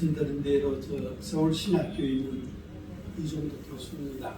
말씀드린 대로 서울신학교에 있는 이종도 교수입니다.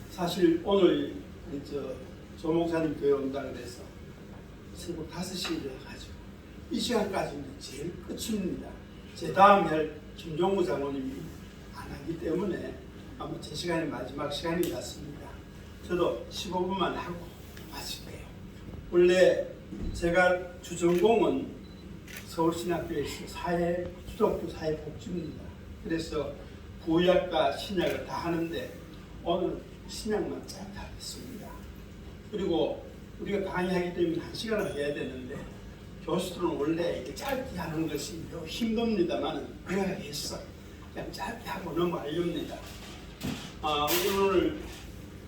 사실 오늘 조 목사님 교회 온다 그래서 새벽 5시에 일어나가지고 이 시간까지는 제일 끝입니다. 제 다음 할 김종구 장로님이 안 하기 때문에 아마 제 시간이 마지막 시간인 것 같습니다. 저도 15분만 하고 마칠게요. 원래 제가 주전공은 서울신학교에서 기독교 사회복지입니다. 그래서 구약과 신약을 다 하는데 오늘 신약만 짧게 하겠습니다. 그리고 우리가 강의하기 때문에 1시간을 해야 되는데 교수들은 원래 이렇게 짧게 하는 것이 매우 힘듭니다만 내가 했어. 그냥 짧게 하고 넘어가려합니다. 오늘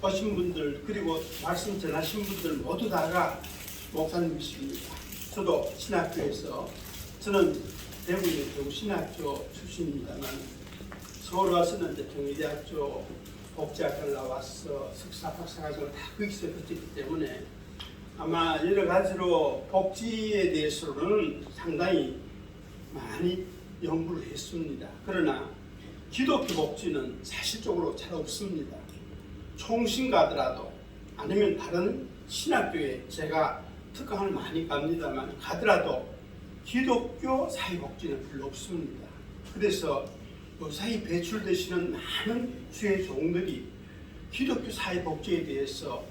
오신 분들 그리고 말씀 전하신 분들 모두 다가 목사님이십니다. 저도 신학교에서 저는 대구의 신학교 출신입니다만 서울 와서는 경희대학교 복지학과를 나와서 석사, 박사과정을 다 거기서 거쳤기 때문에 아마 여러 가지로 복지에 대해서는 상당히 많이 연구를 했습니다. 그러나 기독교 복지는 사실적으로 잘 없습니다. 총신 가더라도 아니면 다른 신학교에 제가 특강을 많이 갑니다만 가더라도 기독교 사회복지는 별로 없습니다. 그래서 요사이 배출되시는 많은 주의 종들이 기독교 사회복지에 대해서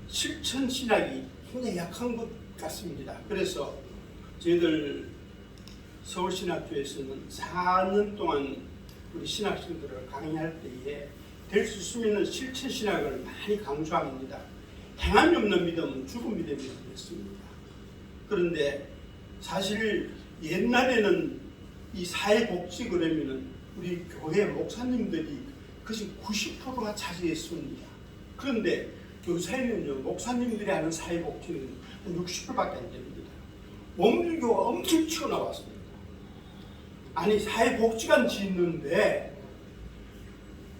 실천 신학이 굉장히 약한 것 같습니다. 그래서 저희들 서울신학교에서는 4년 동안 우리 신학생들을 강의할 때에 될 수 있는 실천 신학을 많이 강조합니다. 행함이 없는 믿음은 죽은 믿음이라고 했습니다. 그런데 사실 옛날에는 이 사회복지 그러면은 우리 교회 목사님들이 그것이 90%가 차지했습니다. 그런데 요새는요 목사님들이 하는 사회복지는 한 60%밖에 안 됩니다. 원불교가 엄청 치고 나왔습니다. 아니 사회복지관 짓는데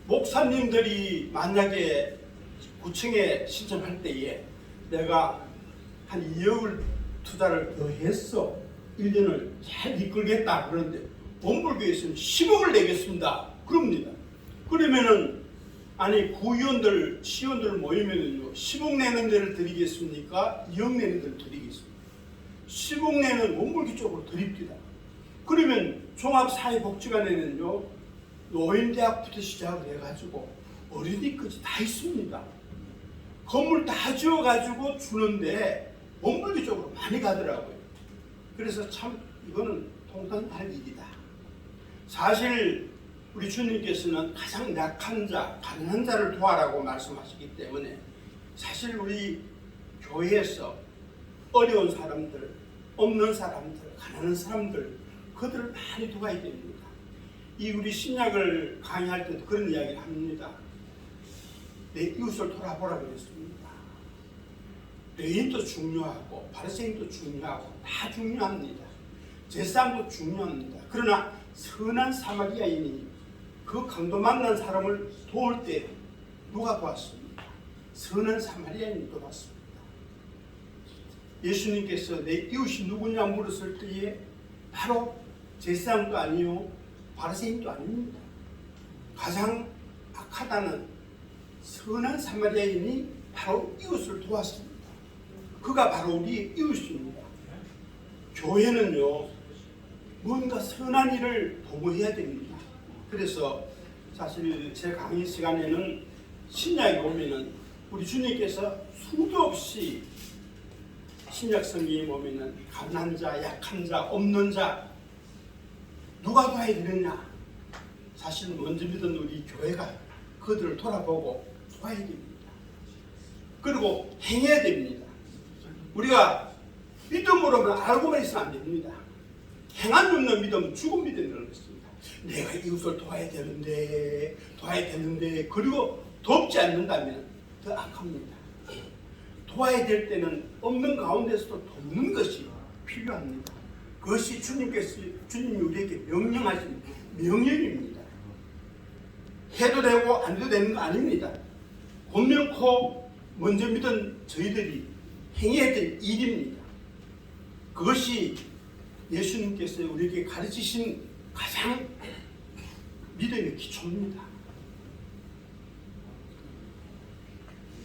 목사님들이 만약에 구청에 신청할 때에 내가 한 2억을 투자를 더 했어 1년을 잘 이끌겠다 그러는데 원불교에서는 10억을 내겠습니다 그럽니다. 그러면은 아니 구의원들 시의원들 모이면은요 10억 내는 데를 드리겠습니까 2억 내는 데를 드리겠습니까 10억 내는 원불교 쪽으로 드립니다. 그러면 종합사회복지관에는요 노인대학부터 시작을 해가지고 어린이까지 다 있습니다. 건물 다 지어가지고 주는데 원불교 쪽으로 많이 가더라고요. 그래서 참 이거는 통탄할 일이다. 사실 우리 주님께서는 가장 약한 자, 가난한 자를 도와라고 말씀하시기 때문에 사실 우리 교회에서 어려운 사람들, 없는 사람들, 가난한 사람들 그들을 많이 도와야 됩니다. 이 우리 신약을 강의할 때도 그런 이야기를 합니다. 내 이웃을 돌아보라고 했습니다. 레인도 중요하고 바리새인도 중요하고 다 중요합니다. 제사장도 중요합니다. 그러나 선한 사마리아인이 그 강도 만난 사람을 도울 때 누가 도왔습니까? 선한 사마리아인이 도왔습니다. 예수님께서 내 이웃이 누구냐 물었을 때에 바로 제사장도 아니요 바리새인도 아닙니다. 가장 악하다는 선한 사마리아인이 바로 이웃을 도왔습니다. 그가 바로 우리 이웃입니다. 교회는요 뭔가 선한 일을 도모해야 됩니다. 그래서 사실 제 강의 시간에는 신약에 오면은 우리 주님께서 수도 없이 신약 성경에 보면은 가난한 자, 약한 자, 없는 자 누가 도와야 되느냐? 사실 먼저 믿은 우리 교회가 그들을 돌아보고 도와야 됩니다. 그리고 행해야 됩니다. 우리가 믿음으로만 알고만 있으면 안 됩니다. 행함이 없는 믿음은 죽은 믿음이라고 했습니다. 내가 이웃을 도와야 되는데 그리고 돕지 않는다면 더 악합니다. 도와야 될 때는 없는 가운데서도 돕는 것이 필요합니다. 그것이 주님이 우리에게 명령하신 명령입니다. 해도 되고 안 해도 되는 거 아닙니다. 권명코 먼저 믿은 저희들이 행해야 될 일입니다. 그것이 예수님께서 우리에게 가르치신 가장 믿음의 기초입니다.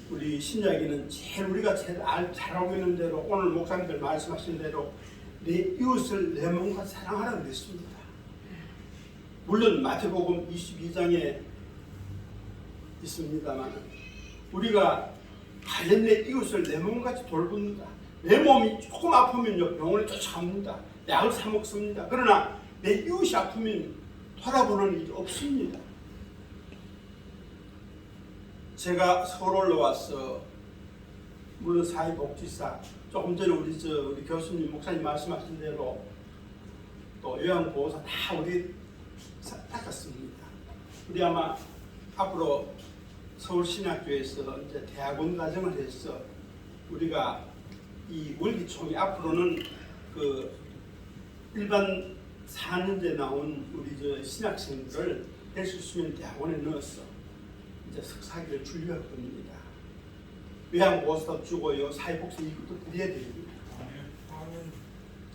우리 신약에는 제일 우리가 제일 잘 알고 있는 대로 오늘 목사님들 말씀하신 대로 내 이웃을 내 몸과 사랑하라고 그랬습니다. 물론 마태복음 22장에 있습니다만 우리가 가련 내 이웃을 내 몸같이 돌본다. 내 몸이 조금 아프면요 병원에 쫓아갑니다. 약을 사 먹습니다. 그러나 내 이웃이 아프면 돌아보는 일이 없습니다. 제가 서울 올라와서 물론 사회복지사 조금 전에 우리 교수님 목사님 말씀하신 대로 또 요양보호사 다 우리 닦았습니다. 우리 아마 앞으로 서울신학교에서 이제 대학원 과정을 해서 우리가 이 월기총이 앞으로는 그 일반 4년제 나온 우리 신학생들을 대수수면 대학원에 넣어서 이제 석사학위를 주려고 합니다. 요양보호사도 주고요, 사회복지 이것도 드려야 됩니다.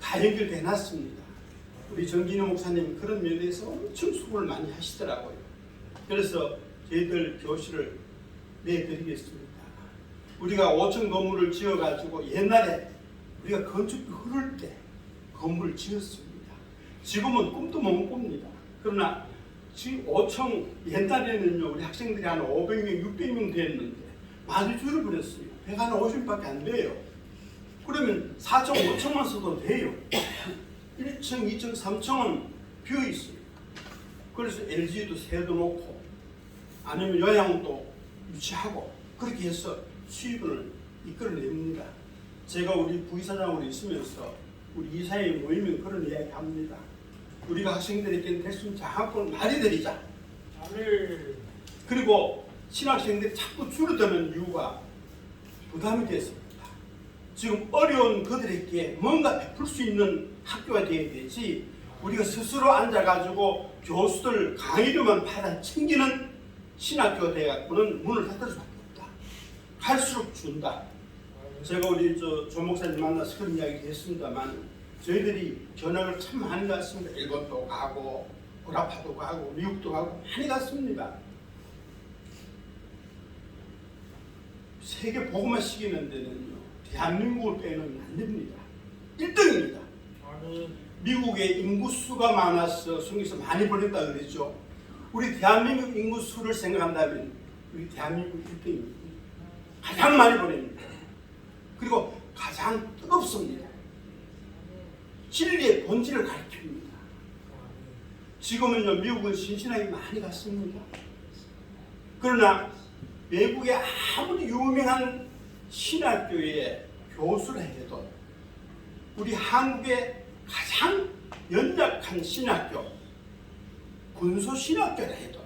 다 연결돼 놨습니다. 우리 정진우 목사님 그런 면에서 엄청 수고를 많이 하시더라고요. 그래서 저희들 교실을 내드리겠습니다. 우리가 5층 건물을 지어가지고 옛날에 우리가 건축비 흐를 때 건물을 지었습니다. 지금은 꿈도 못 꿉니다. 그러나 지금 5층 옛날에는요 우리 학생들이 한 500명, 600명 됐는데 많이 줄어버렸어요. 150밖에 안 돼요. 그러면 4층, 5층만 써도 돼요. 1층, 2층, 3층은 비어 있어요. 그래서 LG도 새도 놓고 아니면 요양도 유치하고 그렇게 해서 수입을 이끌어냅니다. 제가 우리 부이사장으로 있으면서 우리 이사회에 모이면 그런 이야기 합니다. 우리가 학생들에게 대충 장학금을 많이 드리자. 그리고 신학생들이 자꾸 줄어드는 이유가 부담이 됐습니다. 지금 어려운 그들에게 뭔가 베풀 수 있는 학교가 되어야 되지 우리가 스스로 앉아가지고 교수들 강의료만 받아 챙기는 신학교가 되어갖고는 문을 닫을 수밖에 없다. 갈수록 준다. 제가 우리 조 목사님 만나서 그런 이야기 했습니다만 저희들이 견학을 참 많이 갔습니다. 일본도 가고 보라파도 가고 미국도 가고 많이 갔습니다. 세계 복음화 시키는 데는요 대한민국을 빼놓으면 안 됩니다. 1등입니다. 미국의 인구수가 많아서 성경에서 많이 보냈다 그랬죠. 우리 대한민국 인구수를 생각한다면 우리 대한민국 1등입니다. 가장 많이 보냅니다. 그리고 가장 뜨겁습니다. 진리의 본질을 가르칩니다. 지금은요 미국은 신신하게 많이 갔습니다. 그러나 외국의 아무리 유명한 신학교의 교수를 해도 우리 한국의 가장 연약한 신학교 군소신학교라 해도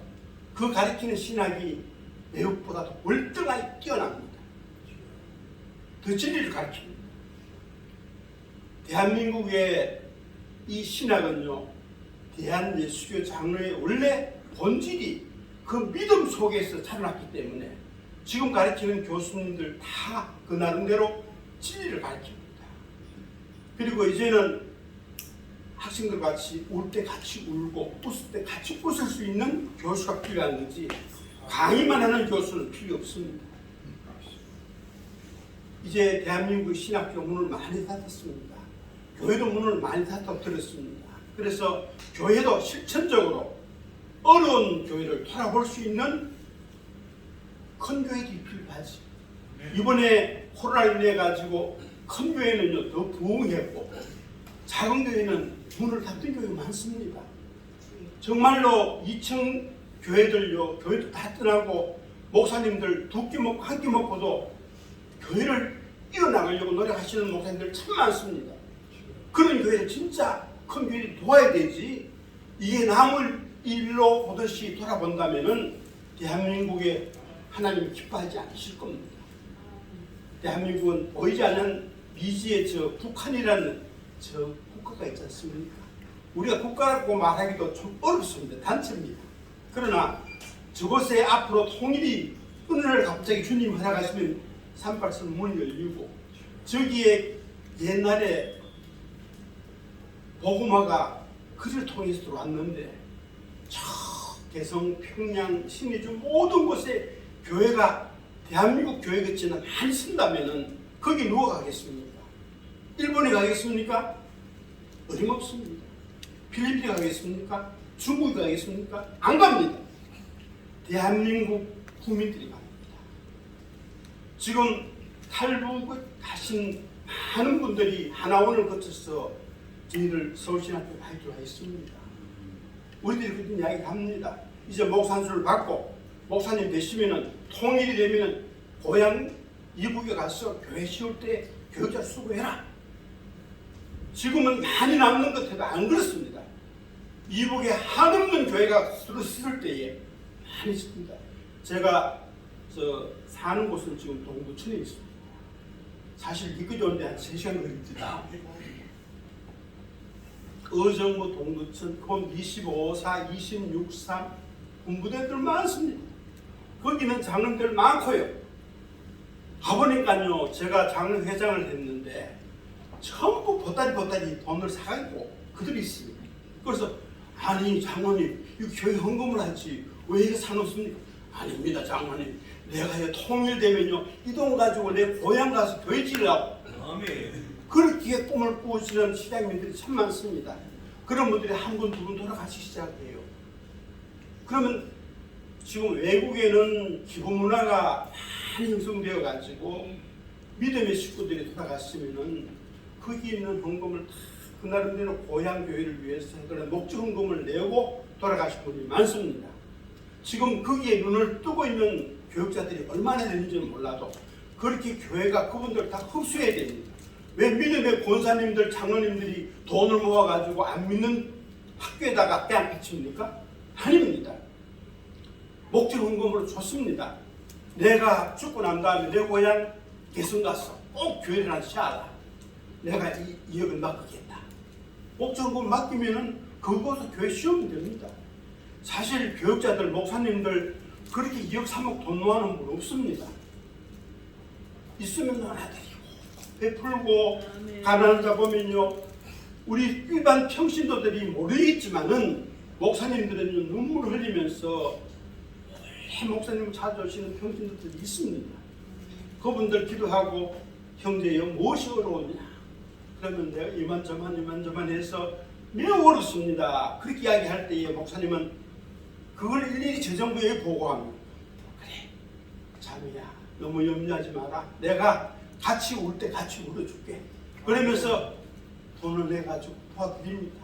그 가르치는 신학이 외국보다도 월등하게 뛰어납니다. 그 진리를 가르칩니다. 대한민국의 이 신학은요 대한예수교 장로의 원래 본질이 그 믿음 속에서 자라났기 때문에 지금 가르치는 교수님들 다 그 나름대로 진리를 가르칩니다. 그리고 이제는 학생들 같이 울 때 같이 울고 웃을 때 같이 웃을 수 있는 교수가 필요한 거지 강의만 하는 교수는 필요 없습니다. 이제 대한민국 신학교 문을 많이 닫았습니다. 교회도 문을 많이 닫아들었습니다. 그래서 교회도 실천적으로 어려운 교회를 돌아볼 수 있는 큰 교회들이 필요하지. 이번에 코로나로 인해 가지고 큰 교회는요 더 부흥했고 작은 교회는 문을 닫은 교회가 많습니다. 정말로 2층 교회들요 교회도 다 떠나고 목사님들 두 끼 먹고 한 끼 먹고도 교회를 이어나가려고 노력하시는 목사님들 참 많습니다. 그런 교회를 진짜 큰 교회를 도와야 되지 이게 남을 일로 보듯이 돌아본다면은 대한민국에 하나님이 기뻐하지 않으실 겁니다. 대한민국은 보이지 않는 미지의 북한이라는 국가가 있지 않습니까? 우리가 국가라고 말하기도 좀 어렵습니다. 단체입니다. 그러나 저곳에 앞으로 통일이 어느 날 갑자기 주님이 허락하시면 38선 문이 열리고 저기에 옛날에 복음화가 그를 통해서 들어왔는데 저 개성, 평양, 신의주 모든 곳에 교회가 대한민국 교회 같지는 많이 쓴다면은 거기 누가 가겠습니까? 일본에 가겠습니까? 어림없습니다. 필리핀에 가겠습니까? 중국에 가겠습니까? 안 갑니다. 대한민국 국민들이 갑니다. 지금 탈북 가신 많은 분들이 하나원을 거쳐서 저희를 서울신학교에 발주가 있습니다. 우리들이 그런 이야기 합니다. 이제 목산수를 받고 목사님 되시면은 통일이 되면은 고향 이북에 가서 교회 세울 때 교육자 수고해라. 지금은 많이 남는 것 같아도 안 그렇습니다. 이북에 한없는 교회가 서로 쓸 때에 많이 있습니다. 제가 사는 곳은 지금 동부천에 있습니다. 사실 이끌 오는데 한 3시간 걸립니다. 의정부, 동두천, 그건 25사, 26사 군부대들 많습니다. 거기는 장로들 많고요. 가보니까요, 제가 장로 회장을 했는데 전부 보따리 돈을 사가지고 그들이 있습니다. 그래서 아니 장로님, 이 교회 헌금을 하지 왜 이거 사놓습니까? 아닙니다 장로님, 내가 통일되면요 이 돈 가지고 내 고향 가서 교회 지으라고. 그렇게 꿈을 꾸시는 시장님들이 참 많습니다. 그런 분들이 한 분, 두 분 돌아가시기 시작해요. 그러면 지금 외국에는 기부 문화가 많이 형성되어 가지고 믿음의 식구들이 돌아갔으면은 거기 있는 헌금을 다 그 나름대로 고향 교회를 위해서 그런 목적 헌금을 내고 돌아가신 분이 많습니다. 지금 거기에 눈을 뜨고 있는 교육자들이 얼마나 되는지는 몰라도 그렇게 교회가 그분들 다 흡수해야 됩니다. 왜 믿음의 권사님들, 장로님들이 돈을 모아가지고 안 믿는 학교에다가 떼안 바칩니까? 아닙니다. 목적 헌금으로 좋습니다. 내가 죽고 난 다음에 내 고향 개성 가서 꼭 교회를 하나 시작하라. 내가 이 역을 맡기겠다. 목적 헌금 맡기면은 그곳에서 교회 씌우면 됩니다. 사실 교육자들, 목사님들 그렇게 2억, 3억 돈 모아놓은 분 없습니다. 있으면 하나 드리고 베풀고 가난한 자 보면요 우리 일반 평신도들이 모르겠지만은 목사님들은 눈물을 흘리면서 목사님을 찾아오시는 평신도들이 있습니다. 그분들 기도하고 형제여 무엇이 어려우냐 그러면 내가 이만저만 해서 매우 어렵습니다. 그렇게 이야기할 때에 목사님은 그걸 일일이 재정부에 보고합니다. 그래 자매야 너무 염려하지 마라. 내가 같이 울 때 같이 울어줄게. 그러면서 돈을 내가지고 도와드립니다.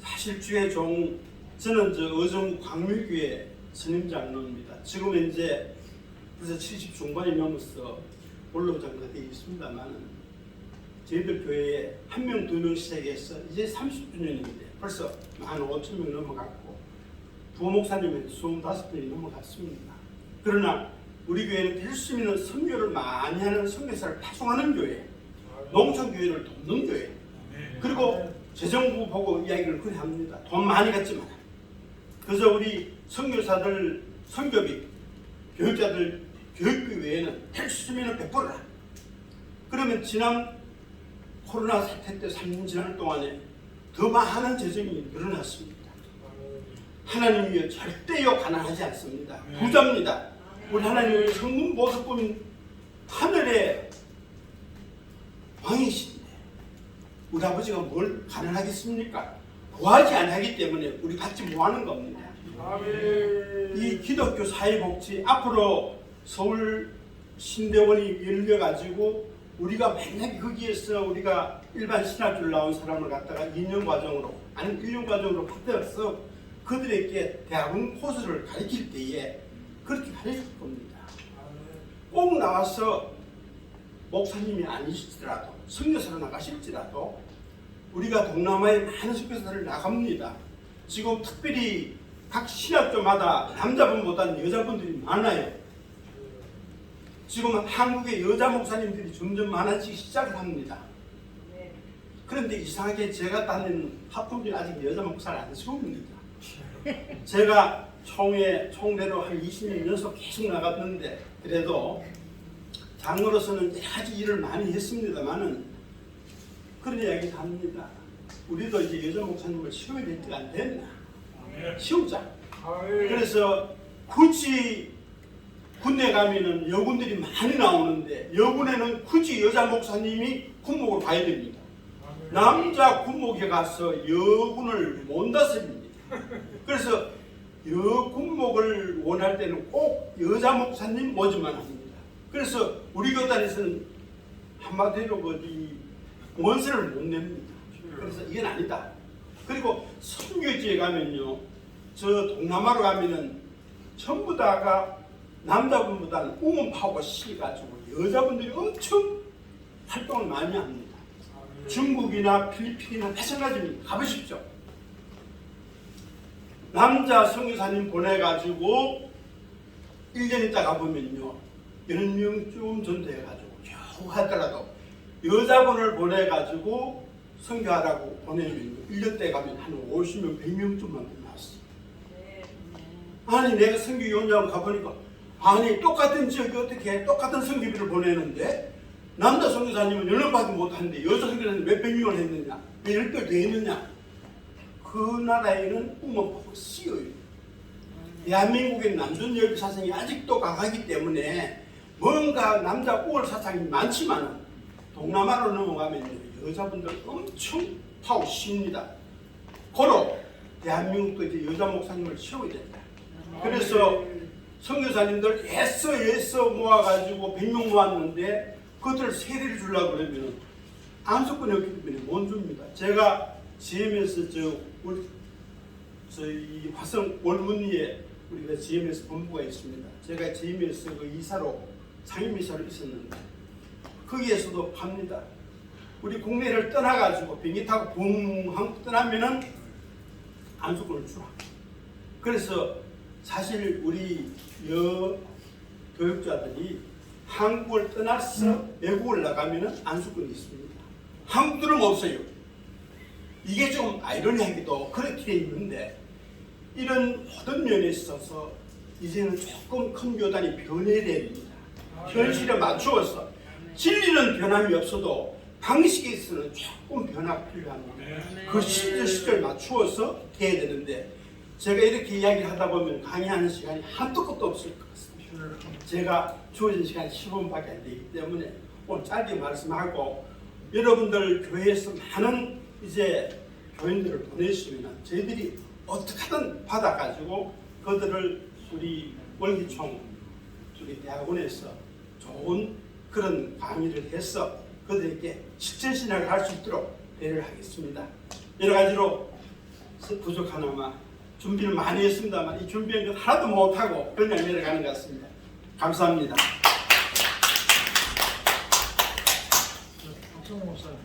사실 주의 종 저는 의정부 광밀교회 선임장로입니다. 지금은 이제 벌써 70 중반이 넘어서 원로장가 되어 있습니다만 저희들 교회에 1명, 2명 시작해서 이제 30주년인데 벌써 15,000명 넘어갔고 부목사님은 25명이 넘어갔습니다. 그러나 우리 교회는 될 수 있는 선교를 많이 하는 선교사를 파송하는 교회, 농촌교회를 돕는 교회. 그리고 재정부 보고 이야기를 그래 합니다. 돈 많이 갖지만 그래서 우리 선교사들 선교비, 교육자들 교육비 외에는 될 수 있으면 베풀어라. 그러면 지난 코로나 사태 때 3년 지난 동안에 더 많은 재정이 늘어났습니다. 하나님이여 절대요 가난하지 않습니다. 부자입니다. 우리 하나님은 성문 보석뿐 하늘의 왕이신데 우리 아버지가 뭘 가난하겠습니까? 구하지 않기 때문에 우리 받지 못하는 겁니다. 이 기독교 사회복지 앞으로 서울 신대원이 열려가지고 우리가 맨날 거기에서 우리가 일반 신학교를 나온 사람을 갖다가 2년 과정으로 아니면 1년 과정으로 받아서 그들에게 대학원 코스를 가르칠 때에 그렇게 가르칠 겁니다. 꼭 나와서 목사님이 아니시더라도 선교사로 나가실지라도 우리가 동남아에 많은 선교사를 나갑니다. 지금 특별히 각 신학교마다 남자분보다는 여자분들이 많아요. 지금은 한국의 여자 목사님들이 점점 많아지기 시작을 합니다. 그런데 이상하게 제가 다니는 합동교회 아직 여자 목사를 안 세웁니다. 제가 총대로 한 20년 연속 계속 나갔는데 그래도 장로로서는 여러 가지 일을 많이 했습니다만은 그런 이야기를 합니다. 우리도 이제 여자 목사님을 시험이 될 때가 안 됐나? 시험자. 그래서 굳이 군대 가면은 여군들이 많이 나오는데 여군에는 굳이 여자 목사님이 군목을 봐야 됩니다. 남자 군목에 가서 여군을 못 다습니다. 그래서 여군목을 원할 때는 꼭 여자 목사님 모집만 합니다. 그래서 우리 교단에서는 한마디로 원세를 못 냅니다. 그래서 이건 아니다. 그리고 선교지에 가면요, 저 동남아로 가면은 전부 다가 남자분보다는 우문파고 시가지고 여자분들이 엄청 활동을 많이 합니다. 중국이나 필리핀이나 마찬가지입니다. 가보십시오. 남자 선교사님 보내가지고 1년 있다 가보면요, 10명쯤 전도해가지고 겨우 하더라도 여자분을 보내가지고 선교하라고 보내면 1년 때 가면 한 50명, 100명쯤만 나왔어요. 아니 내가 선교위원장 가보니까 아니 똑같은 지역에 어떻게 똑같은 선교비를 보내는데 남자 선교사님은 10명밖에 못하는데 여자 선교사님 몇백 명을 했느냐, 왜 10배 더 했느냐. 그 나라에는 우먼파고 씌어요. 대한민국의 남존여비 사상이 아직도 강하기 때문에 뭔가 남자 우월 사상이 많지만 동남아로 넘어가면 여자분들 엄청 파고 씌웁니다. 고로 대한민국도 이제 여자 목사님을 세워야 된다. 그래서 선교사님들 애써 모아가지고 100명 모았는데 그것들 세례를 주려고 그러면 안수권이 없기 때문에 못 줍니다. 제가 GM에서 저희 화성 월문리에 우리가 GM에서 본부가 있습니다. 제가 GM에서 그 이사로 상임이사로 있었는데 거기에서도 팝니다. 우리 국내를 떠나가지고 비행기 타고 붕 한국 떠나면은 안수권을 주라. 그래서 사실 우리 교육자들이 한국을 떠나서 외국을 나가면은 안수권이 있습니다. 한국들은 없어요. 이게 좀 아이러니하게도 그렇게 돼 있는데 이런 모든 면에 있어서 이제는 조금 큰 교단이 변해야 됩니다. 현실에 맞추어서 진리는 변함이 없어도 방식에 있어서는 조금 변화가 필요합니다. 그 시절 맞추어서 해야 되는데 제가 이렇게 이야기를 하다 보면 강의하는 시간이 한도 끝도 없을 것 같습니다. 제가 주어진 시간이 10분밖에 안 되기 때문에 오늘 짧게 말씀하고 여러분들 교회에서 많은 이제 교인들을 보내시면 저희들이 어떻게든 받아가지고 그들을 우리 월기총 우리 대학원에서 좋은 그런 강의를 해서 그들에게 실천신학을 할 수 있도록 배려를 하겠습니다. 여러 가지로 부족하나마 준비를 많이 했습니다만 이 준비한 것 하나도 못하고 그냥 내려가는 것 같습니다. 감사합니다. 박성호 목사님.